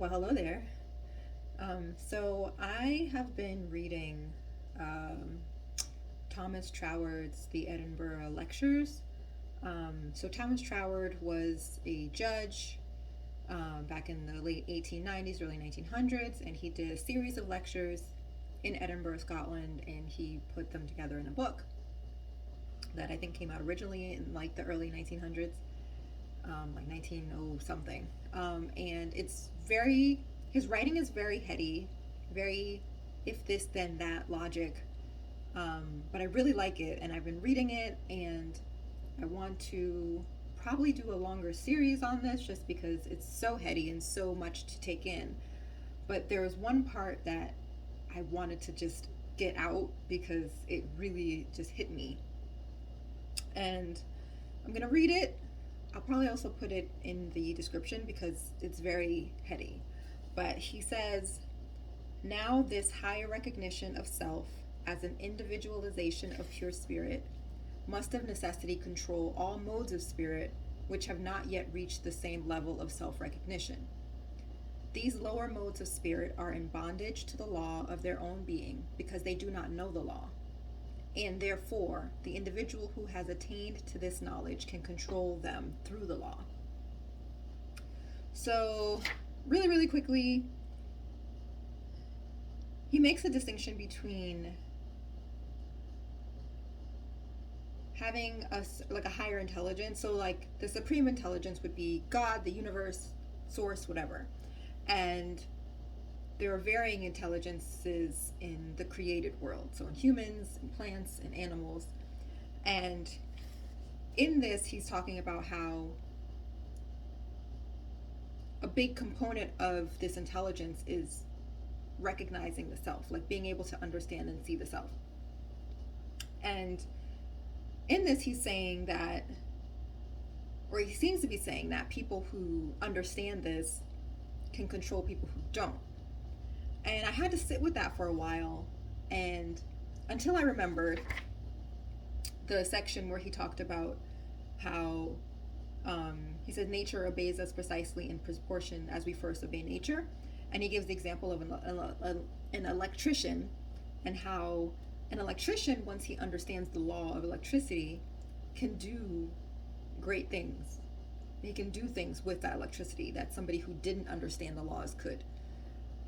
Well, hello there. So I have been reading um, Thomas Troward's The Edinburgh Lectures. So Thomas Troward was a judge back in the late 1890s, early 1900s, and he did a series of lectures in Edinburgh, Scotland, and he put them together in a book that I think came out originally in like the early 1900s, like 1900 something. And it's very, his writing is very heady, very if this then that logic. But I really like it, and I've been reading it, and I want to probably do a longer series on this just because it's so heady and so much to take in. But there was one part that I wanted to just get out because it really just hit me. And I'm going to read it. I'll probably also put it in the description because it's very heady. But he says, now this higher recognition of self as an individualization of pure spirit must of necessity control all modes of spirit which have not yet reached the same level of self recognition. These lower modes of spirit are in bondage to the law of their own being because they do not know the law. And therefore, the individual who has attained to this knowledge can control them through the law. So, really, really quickly, he makes a distinction between having a higher intelligence. So, like, the supreme intelligence would be God, the universe, source, whatever. And there are varying intelligences in the created world, so in humans and plants and animals. And in this, he's talking about how a big component of this intelligence is recognizing the self, like being able to understand and see the self. And in this, he's saying that, or he seems to be saying that people who understand this can control people who don't. And I had to sit with that for a while, and until I remembered the section where he talked about how he said nature obeys us precisely in proportion as we first obey nature. And he gives the example of an electrician, and how an electrician, once he understands the law of electricity, can do great things. He can do things with that electricity that somebody who didn't understand the laws could.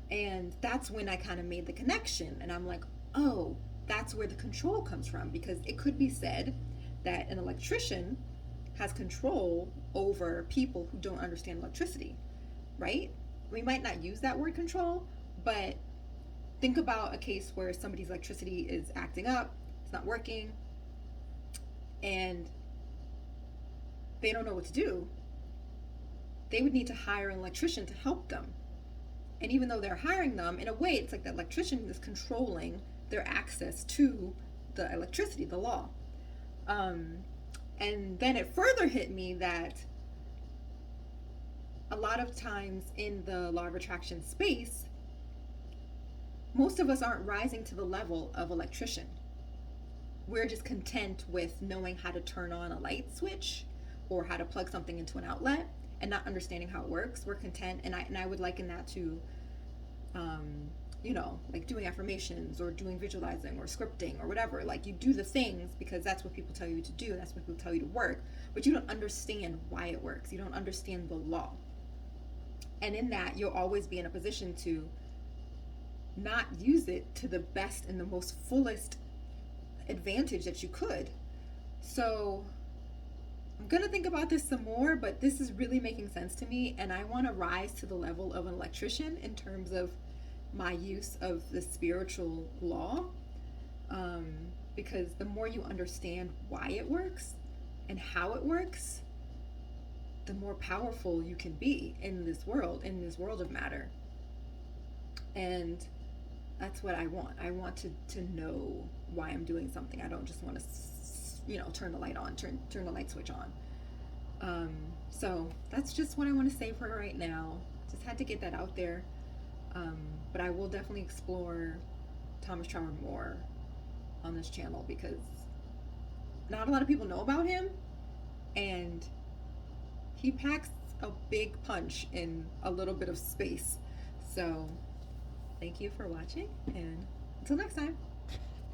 And that's when I kind of made the connection. And I'm like, oh, that's where the control comes from. Because it could be said that an electrician has control over people who don't understand electricity, right? We might not use that word control, but think about a case where somebody's electricity is acting up, it's not working, and they don't know what to do. They would need to hire an electrician to help them. And even though they're hiring them, in a way, it's like the electrician is controlling their access to the electricity, the law. And then it further hit me that a lot of times in the law of attraction space, most of us aren't rising to the level of electrician. We're just content with knowing how to turn on a light switch or how to plug something into an outlet and not understanding how it works. We're content, and I would liken that to, like doing affirmations or doing visualizing or scripting or whatever. Like, you do the things because that's what people tell you to do, and that's what people tell you to work, but you don't understand why it works. You don't understand the law. And in that, you'll always be in a position to not use it to the best and the most fullest advantage that you could. So I'm gonna think about this some more, but this is really making sense to me, and I want to rise to the level of an electrician in terms of my use of the spiritual law, because the more you understand why it works and how it works, the more powerful you can be in this world of matter. And that's what I want. I want to know why I'm doing something. I don't just want to turn the light on, turn the light switch on. So that's just what I want to say for right now. Just had to get that out there. But I will definitely explore Thomas Troward more on this channel because not a lot of people know about him, and he packs a big punch in a little bit of space. So thank you for watching, and until next time.